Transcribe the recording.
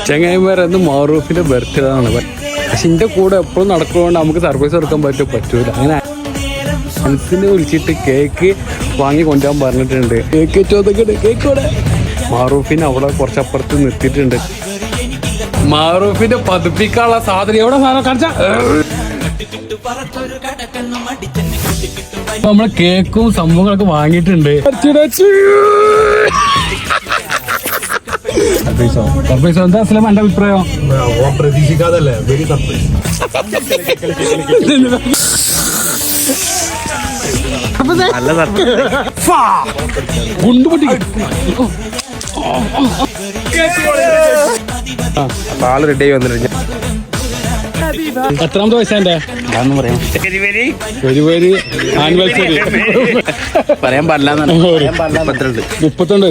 ചങ്ങായിമാരെന്ന് മാറൂഫിന്റെ birthday ആണ്. പക്ഷെ എന്റെ കൂടെ എപ്പോഴും നടക്കുന്നതുകൊണ്ട് നമുക്ക് സർപ്രൈസ് കൊടുക്കാൻ പറ്റൂല. അങ്ങനെ ഫ്രണ്ട്സിനെ വിളിച്ചിട്ട് കേക്ക് വാങ്ങി കൊണ്ടുപോകാൻ പറഞ്ഞിട്ടുണ്ട്. കേക്കോടെ മാറൂഫിനെ അവിടെ കുറച്ചപ്പുറത്ത് നിർത്തിയിട്ടുണ്ട്. മാറൂഫിന്റെ പതിപ്പിക്കാനുള്ള സാധനം എവിടെ സാധനം കാണിച്ച നമ്മള് കേക്കും സംഭവങ്ങളൊക്കെ വാങ്ങിയിട്ടുണ്ട്. സർപ്രൈസ് എന്താ അസ്ലം എന്റെ അഭിപ്രായം? പ്രതീക്ഷിക്കാതല്ലേ, വെരി സർപ്രൈസ്. ആള് റെഡി ആയി വന്നിട്ട് എത്രാമത്തെ വയസ്സാന്റെ ആനിവേഴ്സറി പറയാൻ പാടില്ല. 32.